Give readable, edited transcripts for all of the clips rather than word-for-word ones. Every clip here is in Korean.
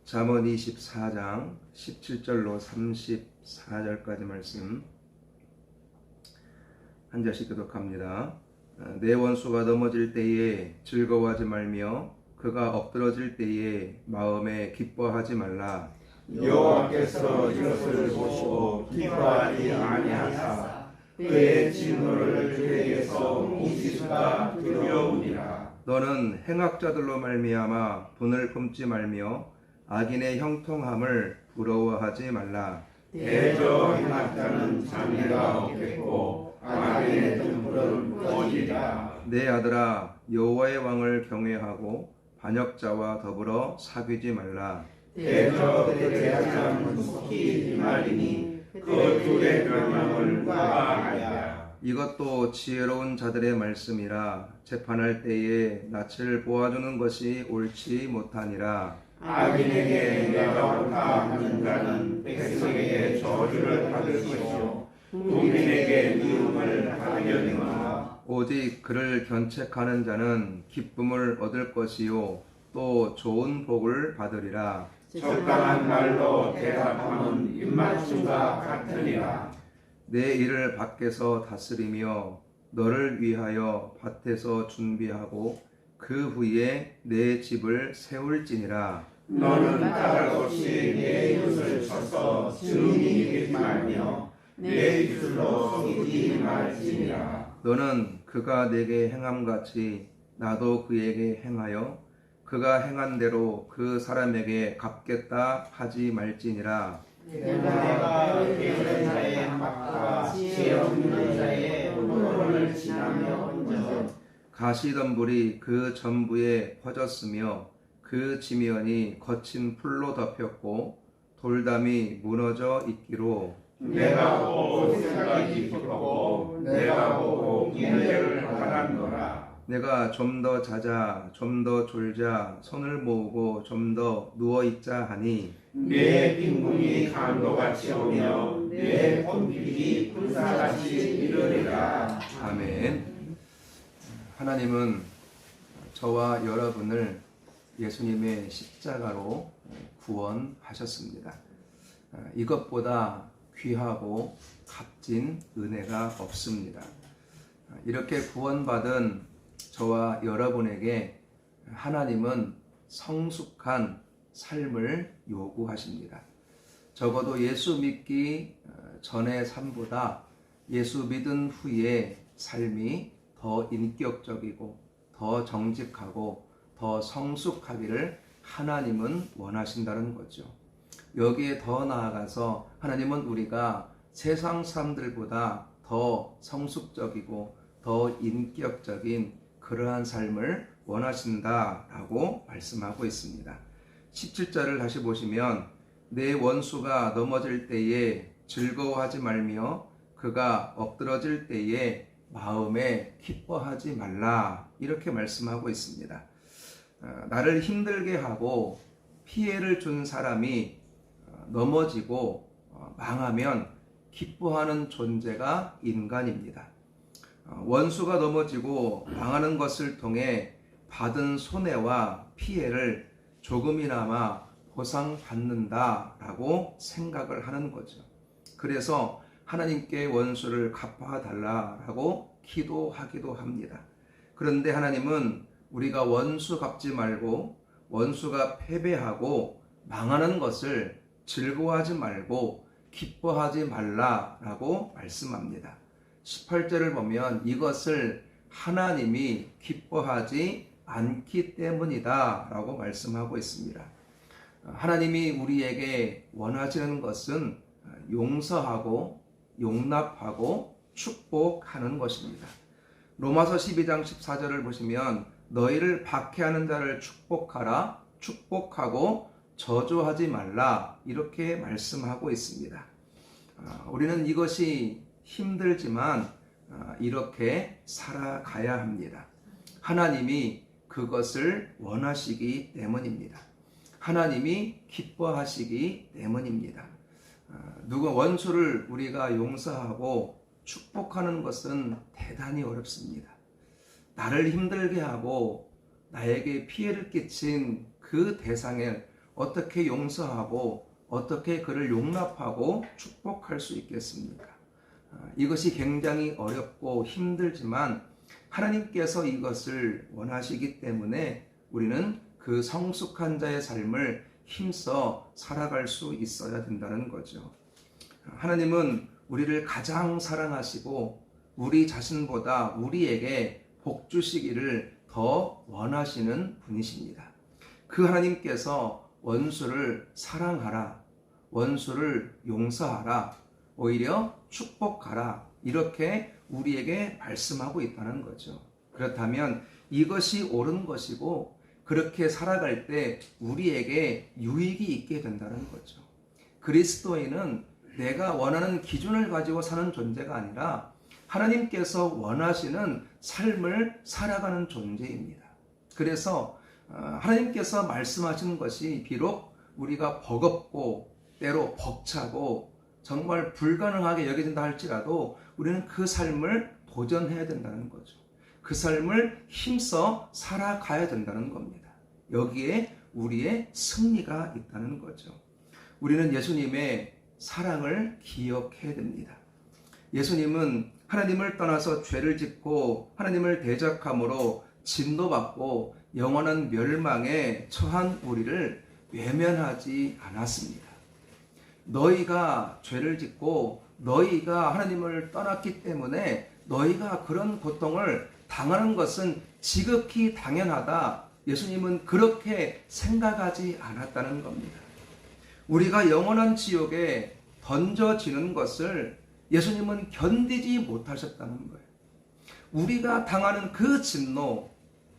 잠언 24장 17절로 34절까지 말씀 한 절씩 교독합니다. 내 원수가 넘어질 때에 즐거워하지 말며 그가 엎드러질 때에 마음에 기뻐하지 말라. 여호와께서 이것을 보시고 기뻐하지 아니하사 그의 진노를 그에게서 옮기시다 두려우니라. 너는 행악자들로 말미암아 분을 품지 말며 악인의 형통함을 부러워하지 말라. 대저 행악자는 장래가 없겠고 악인의 등불은 꺼지리라. 내 아들아, 여호와의 왕을 경외하고 반역자와 더불어 사귀지 말라. 대저 그의 장은 속히 이 말이니 그 둘의 멸망을 누가 알랴. 이것도 지혜로운 자들의 말씀이라. 재판할 때에 낯을 보아주는 것이 옳지 못하니라. 악인에게 내가 옳다 하는 자는 백성에게 저주를 받을 것이요 국민에게 미움을 받으려니와. 오직 그를 견책하는 자는 기쁨을 얻을 것이요 또 좋은 복을 받으리라. 적당한 말로 대답하면 입맞춤과 같으니라. 내 일을 밖에서 다스리며 너를 위하여 밭에서 준비하고 그 후에 내 집을 세울지니라. 너는 까닭없이 내 이웃을 쳐서 증인이 되지 말며 내 입술로 속이지 말지니라. 너는 그가 내게 행함같이 나도 그에게 행하여 그가 행한 대로 그 사람에게 갚겠다 하지 말지니라. 내가 게으른 자의 한박과 지혜 없는 자의 혼돈을 지나며 온전. 가시덤불이 그 전부에 퍼졌으며 그 지면이 거친 풀로 덮였고 돌담이 무너져 있기로. 내가 보고 생각이 깊었고 내가 보고 인내를 바란노라. 내가 좀 더 자자 좀 더 졸자 손을 모으고 좀 더 누워있자 하니 내 빈궁이 강도같이 오며 내 폰필이 불사같이 이르리라. 아멘. 하나님은 저와 여러분을 예수님의 십자가로 구원하셨습니다. 이것보다 귀하고 값진 은혜가 없습니다. 이렇게 구원받은 저와 여러분에게 하나님은 성숙한 삶을 요구하십니다. 적어도 예수 믿기 전의 삶보다 예수 믿은 후의 삶이 더 인격적이고 더 정직하고 더 성숙하기를 하나님은 원하신다는 거죠. 여기에 더 나아가서 하나님은 우리가 세상 사람들보다 더 성숙적이고 더 인격적인 그러한 삶을 원하신다라고 말씀하고 있습니다. 17절을 다시 보시면 내 원수가 넘어질 때에 즐거워하지 말며 그가 엎드러질 때에 마음에 기뻐하지 말라 이렇게 말씀하고 있습니다. 나를 힘들게 하고 피해를 준 사람이 넘어지고 망하면 기뻐하는 존재가 인간입니다. 원수가 넘어지고 망하는 것을 통해 받은 손해와 피해를 조금이나마 보상받는다라고 생각을 하는 거죠. 그래서 하나님께 원수를 갚아달라라고 기도하기도 합니다. 그런데 하나님은 우리가 원수 갚지 말고 원수가 패배하고 망하는 것을 즐거워하지 말고 기뻐하지 말라라고 말씀합니다. 18절을 보면 이것을 하나님이 기뻐하지 않기 때문이다 라고 말씀하고 있습니다. 하나님이 우리에게 원하시는 것은 용서하고 용납하고 축복하는 것입니다. 로마서 12장 14절을 보시면 너희를 박해하는 자를 축복하라, 축복하고 저주하지 말라 이렇게 말씀하고 있습니다. 우리는 이것이 힘들지만 이렇게 살아가야 합니다. 하나님이 그것을 원하시기 때문입니다. 하나님이 기뻐하시기 때문입니다. 누구 원수를 우리가 용서하고 축복하는 것은 대단히 어렵습니다. 나를 힘들게 하고 나에게 피해를 끼친 그 대상을 어떻게 용서하고 어떻게 그를 용납하고 축복할 수 있겠습니까? 이것이 굉장히 어렵고 힘들지만 하나님께서 이것을 원하시기 때문에 우리는 그 성숙한 자의 삶을 힘써 살아갈 수 있어야 된다는 거죠. 하나님은 우리를 가장 사랑하시고 우리 자신보다 우리에게 복 주시기를 더 원하시는 분이십니다. 그 하나님께서 원수를 사랑하라, 원수를 용서하라, 오히려 축복하라, 이렇게 우리에게 말씀하고 있다는 거죠. 그렇다면 이것이 옳은 것이고 그렇게 살아갈 때 우리에게 유익이 있게 된다는 거죠. 그리스도인은 내가 원하는 기준을 가지고 사는 존재가 아니라 하나님께서 원하시는 삶을 살아가는 존재입니다. 그래서 하나님께서 말씀하시는 것이 비록 우리가 버겁고 때로 벅차고 정말 불가능하게 여겨진다 할지라도 우리는 그 삶을 도전해야 된다는 거죠. 그 삶을 힘써 살아가야 된다는 겁니다. 여기에 우리의 승리가 있다는 거죠. 우리는 예수님의 사랑을 기억해야 됩니다. 예수님은 하나님을 떠나서 죄를 짓고 하나님을 대적함으로 진노받고 영원한 멸망에 처한 우리를 외면하지 않았습니다. 너희가 죄를 짓고 너희가 하나님을 떠났기 때문에 너희가 그런 고통을 당하는 것은 지극히 당연하다. 예수님은 그렇게 생각하지 않았다는 겁니다. 우리가 영원한 지옥에 던져지는 것을 예수님은 견디지 못하셨다는 거예요. 우리가 당하는 그 진노,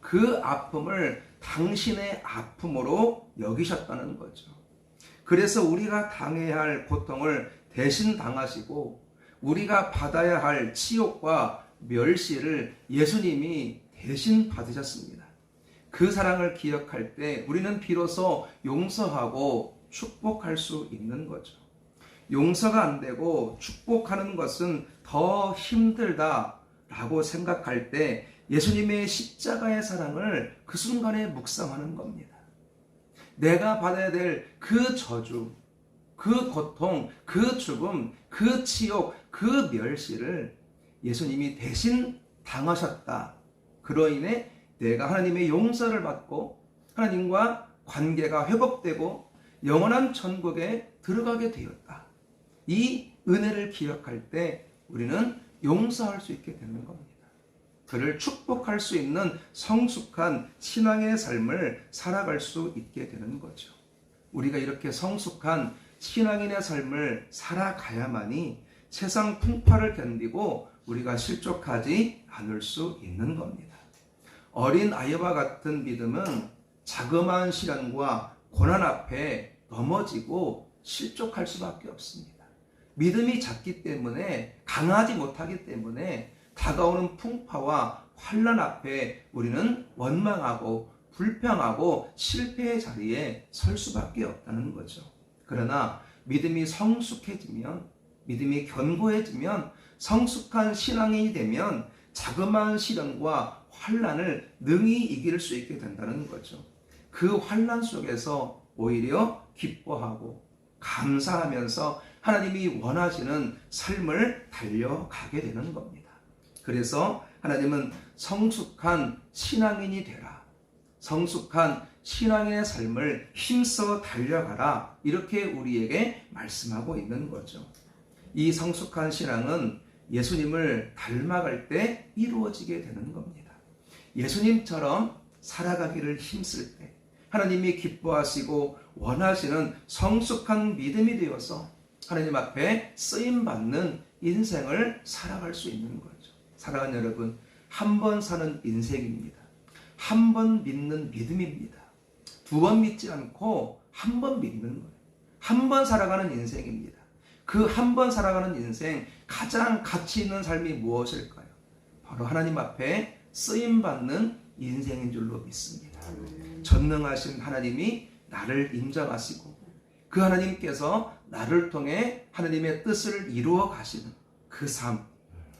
그 아픔을 당신의 아픔으로 여기셨다는 거죠. 그래서 우리가 당해야 할 고통을 대신 당하시고 우리가 받아야 할 치욕과 멸시를 예수님이 대신 받으셨습니다. 그 사랑을 기억할 때 우리는 비로소 용서하고 축복할 수 있는 거죠. 용서가 안 되고 축복하는 것은 더 힘들다라고 생각할 때 예수님의 십자가의 사랑을 그 순간에 묵상하는 겁니다. 내가 받아야 될 그 저주, 그 고통, 그 죽음, 그 치욕, 그 멸시를 예수님이 대신 당하셨다. 그로 인해 내가 하나님의 용서를 받고 하나님과 관계가 회복되고 영원한 천국에 들어가게 되었다. 이 은혜를 기억할 때 우리는 용서할 수 있게 되는 겁니다. 그를 축복할 수 있는 성숙한 신앙의 삶을 살아갈 수 있게 되는 거죠. 우리가 이렇게 성숙한 신앙인의 삶을 살아가야만이 세상 풍파를 견디고 우리가 실족하지 않을 수 있는 겁니다. 어린 아이와 같은 믿음은 자그마한 시련과 고난 앞에 넘어지고 실족할 수밖에 없습니다. 믿음이 작기 때문에, 강하지 못하기 때문에 다가오는 풍파와 환난 앞에 우리는 원망하고 불평하고 실패의 자리에 설 수밖에 없다는 거죠. 그러나 믿음이 성숙해지면, 믿음이 견고해지면, 성숙한 신앙인이 되면 자그마한 시련과 환난을 능히 이길 수 있게 된다는 거죠. 그 환난 속에서 오히려 기뻐하고 감사하면서 하나님이 원하시는 삶을 달려가게 되는 겁니다. 그래서 하나님은 성숙한 신앙인이 되라, 성숙한 신앙인의 삶을 힘써 달려가라, 이렇게 우리에게 말씀하고 있는 거죠. 이 성숙한 신앙은 예수님을 닮아갈 때 이루어지게 되는 겁니다. 예수님처럼 살아가기를 힘쓸 때 하나님이 기뻐하시고 원하시는 성숙한 믿음이 되어서 하나님 앞에 쓰임받는 인생을 살아갈 수 있는 거죠. 사랑하는 여러분, 한 번 사는 인생입니다. 한 번 믿는 믿음입니다. 두 번 믿지 않고 한 번 믿는 거예요. 한 번 살아가는 인생입니다. 그 한 번 살아가는 인생, 가장 가치 있는 삶이 무엇일까요? 바로 하나님 앞에 쓰임받는 인생인 줄로 믿습니다. 전능하신 하나님이 나를 인정하시고 그 하나님께서 나를 통해 하나님의 뜻을 이루어 가시는 그 삶,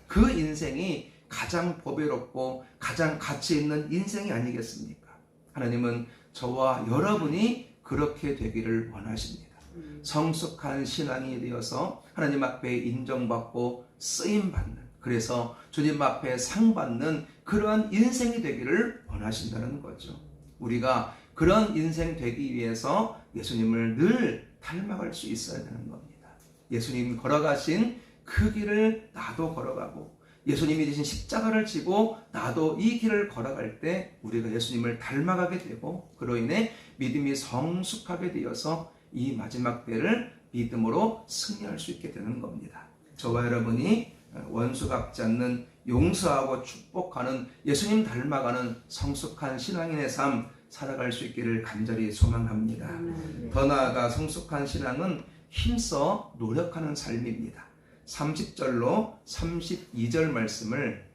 그 인생이 가장 보배롭고 가장 가치 있는 인생이 아니겠습니까? 하나님은 저와 여러분이 그렇게 되기를 원하십니다. 성숙한 신앙이 되어서 하나님 앞에 인정받고 쓰임받는, 그래서 주님 앞에 상받는 그러한 인생이 되기를 원하신다는 거죠. 우리가 그런 인생 되기 위해서 예수님을 늘 닮아갈 수 있어야 되는 겁니다. 예수님 걸어가신 그 길을 나도 걸어가고, 예수님이 지신 십자가를 지고 나도 이 길을 걸어갈 때 우리가 예수님을 닮아가게 되고, 그로 인해 믿음이 성숙하게 되어서 이 마지막 때를 믿음으로 승리할 수 있게 되는 겁니다. 저와 여러분이 원수 갚지 않는, 용서하고 축복하는, 예수님 닮아가는 성숙한 신앙인의 삶 살아갈 수 있기를 간절히 소망합니다. 더 나아가 성숙한 신앙은 힘써 노력하는 삶입니다. 30절로 32절 말씀을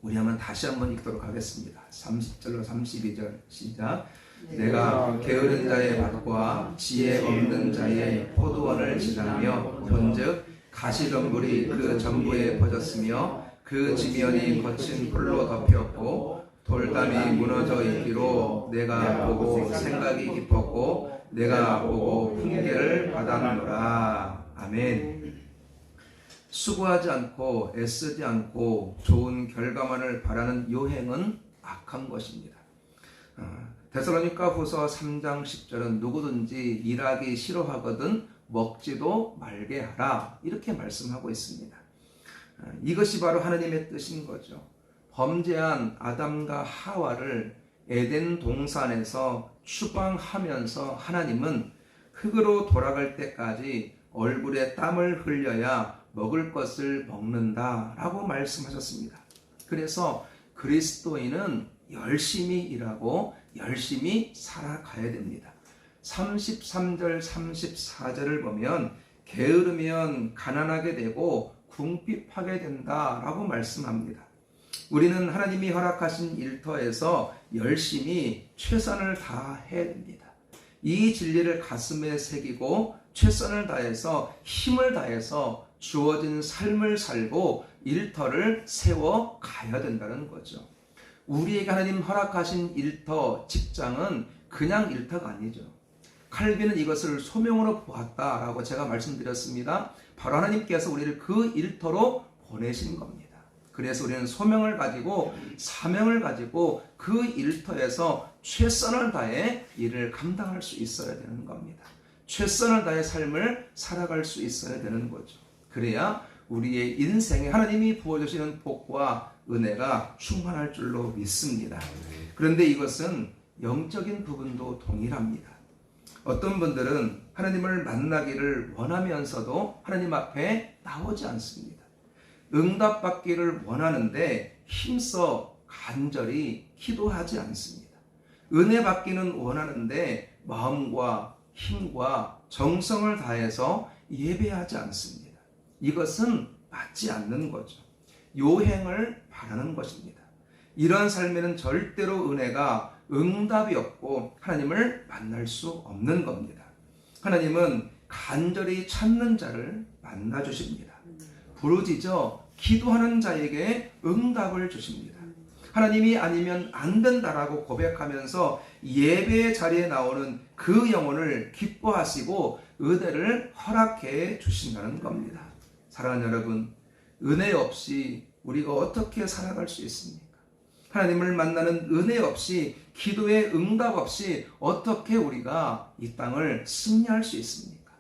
우리 한번 다시 한번 읽도록 하겠습니다. 30절로 32절 시작. 내가 게으른 자의 밭과 지혜 없는 자의 포도원을 지나며 본즉 가시덤불이 그 전부에 퍼졌으며 그 지면이 거친 풀로 덮였고 돌담이 무너져 있기로 내가 보고 생각이 깊었고 내가 보고 훈계를 받았노라. 아멘. 수고하지 않고 애쓰지 않고 좋은 결과만을 바라는 요행은 악한 것입니다. 데살로니가 후서 3장 10절은 누구든지 일하기 싫어하거든 먹지도 말게 하라, 이렇게 말씀하고 있습니다. 이것이 바로 하나님의 뜻인 거죠. 범죄한 아담과 하와를 에덴 동산에서 추방하면서 하나님은 흙으로 돌아갈 때까지 얼굴에 땀을 흘려야 먹을 것을 먹는다라고 말씀하셨습니다. 그래서 그리스도인은 열심히 일하고 열심히 살아가야 됩니다. 33절 34절을 보면 게으르면 가난하게 되고 궁핍하게 된다라고 말씀합니다. 우리는 하나님이 허락하신 일터에서 열심히 최선을 다해야 됩니다. 이 진리를 가슴에 새기고 최선을 다해서 힘을 다해서 주어진 삶을 살고 일터를 세워 가야 된다는 거죠. 우리에게 하나님 허락하신 일터, 직장은 그냥 일터가 아니죠. 칼빈은 이것을 소명으로 보았다라고 제가 말씀드렸습니다. 바로 하나님께서 우리를 그 일터로 보내신 겁니다. 그래서 우리는 소명을 가지고 사명을 가지고 그 일터에서 최선을 다해 일을 감당할 수 있어야 되는 겁니다. 최선을 다해 삶을 살아갈 수 있어야 되는 거죠. 그래야 우리의 인생에 하나님이 부어주시는 복과 은혜가 충만할 줄로 믿습니다. 그런데 이것은 영적인 부분도 동일합니다. 어떤 분들은 하나님을 만나기를 원하면서도 하나님 앞에 나오지 않습니다. 응답받기를 원하는데 힘써 간절히 기도하지 않습니다. 은혜 받기는 원하는데 마음과 힘과 정성을 다해서 예배하지 않습니다. 이것은 맞지 않는 거죠. 요행을 바라는 것입니다. 이런 삶에는 절대로 은혜가 응답이 없고 하나님을 만날 수 없는 겁니다. 하나님은 간절히 찾는 자를 만나 주십니다. 부르짖어 기도하는 자에게 응답을 주십니다. 하나님이 아니면 안 된다라고 고백하면서 예배의 자리에 나오는 그 영혼을 기뻐하시고 은혜를 허락해 주신다는 겁니다. 사랑하는 여러분, 은혜 없이 우리가 어떻게 살아갈 수 있습니까? 하나님을 만나는 은혜 없이, 기도의 응답 없이 어떻게 우리가 이 땅을 승리할 수 있습니까?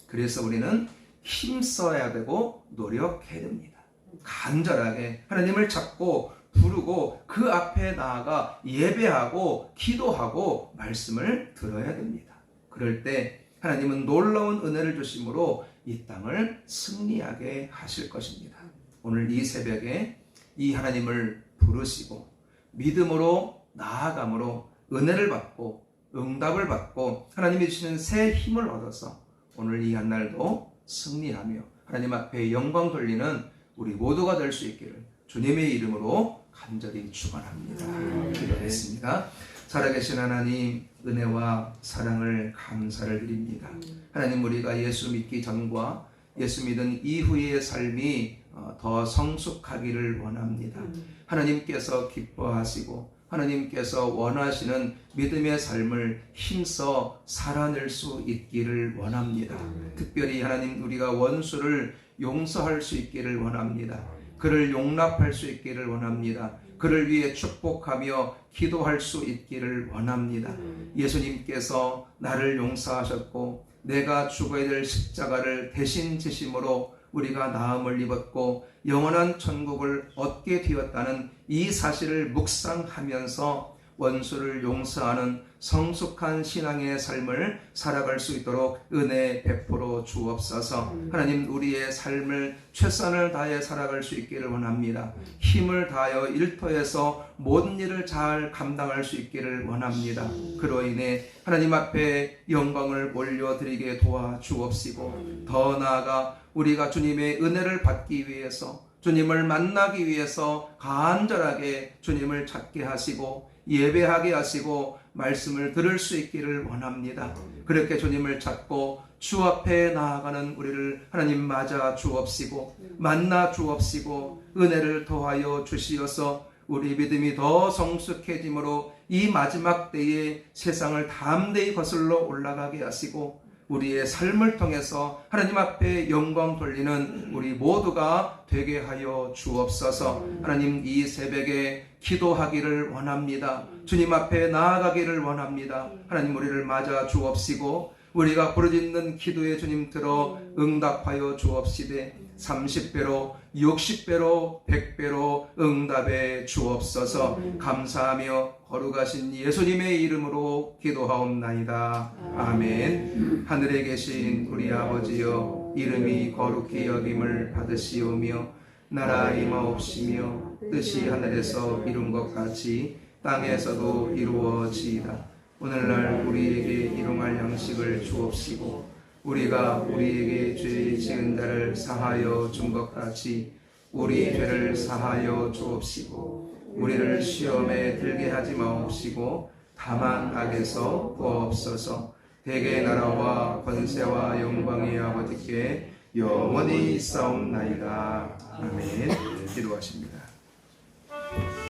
그래서 우리는 힘써야 되고 노력해야 됩니다. 간절하게 하나님을 찾고 부르고 그 앞에 나아가 예배하고 기도하고 말씀을 들어야 됩니다. 그럴 때 하나님은 놀라운 은혜를 주심으로 이 땅을 승리하게 하실 것입니다. 오늘 이 새벽에 이 하나님을 부르시고 믿음으로 나아감으로 은혜를 받고 응답을 받고 하나님이 주시는 새 힘을 얻어서 오늘 이 한날도 승리하며 하나님 앞에 영광 돌리는 우리 모두가 될 수 있기를 주님의 이름으로 간절히 축원합니다. 기도하겠습니다. 살아계신 하나님, 은혜와 사랑을 감사를 드립니다. 하나님, 우리가 예수 믿기 전과 예수 믿은 이후의 삶이 더 성숙하기를 원합니다. 하나님께서 기뻐하시고 하나님께서 원하시는 믿음의 삶을 힘써 살아낼 수 있기를 원합니다. 특별히 하나님, 우리가 원수를 용서할 수 있기를 원합니다. 그를 용납할 수 있기를 원합니다. 그를 위해 축복하며 기도할 수 있기를 원합니다. 예수님께서 나를 용서하셨고 내가 죽어야 될 십자가를 대신 지심으로 우리가 나음을 입었고 영원한 천국을 얻게 되었다는 이 사실을 묵상하면서 원수를 용서하는 성숙한 신앙의 삶을 살아갈 수 있도록 은혜 베풀어 주옵소서. 하나님, 우리의 삶을 최선을 다해 살아갈 수 있기를 원합니다. 힘을 다하여 일터에서 모든 일을 잘 감당할 수 있기를 원합니다. 그로 인해 하나님 앞에 영광을 올려드리게 도와주옵시고, 더 나아가 우리가 주님의 은혜를 받기 위해서, 주님을 만나기 위해서 간절하게 주님을 찾게 하시고 예배하게 하시고 말씀을 들을 수 있기를 원합니다. 그렇게 주님을 찾고 주 앞에 나아가는 우리를 하나님 맞아 주옵시고 만나 주옵시고 은혜를 더하여 주시어서 우리 믿음이 더 성숙해짐으로 이 마지막 때에 세상을 담대히 거슬러 올라가게 하시고 우리의 삶을 통해서 하나님 앞에 영광 돌리는 우리 모두가 되게 하여 주옵소서. 하나님, 이 새벽에 기도하기를 원합니다. 주님 앞에 나아가기를 원합니다. 하나님, 우리를 맞아 주옵시고 우리가 부르짖는 기도에 주님 들어 응답하여 주옵시되 30배로 60배로 100배로 응답해 주옵소서. 감사하며 거룩하신 예수님의 이름으로 기도하옵나이다. 아멘. 하늘에 계신 우리 아버지여, 이름이 거룩히 여김을 받으시오며 나라 임하옵시며 뜻이 하늘에서 이룬 것 같이 땅에서도 이루어지이다. 오늘날 우리에게 일용할 양식을 주옵시고 우리가 우리에게 죄 지은 자를 사하여 준 것 같이 우리 죄를 사하여 주옵시고 우리를 시험에 들게 하지 마옵시고 다만 악에서 구하옵소서. 대개 나라와 권세와 영광의 아버지께 영원히 있사옵나이다. 아멘. 기도하십니다.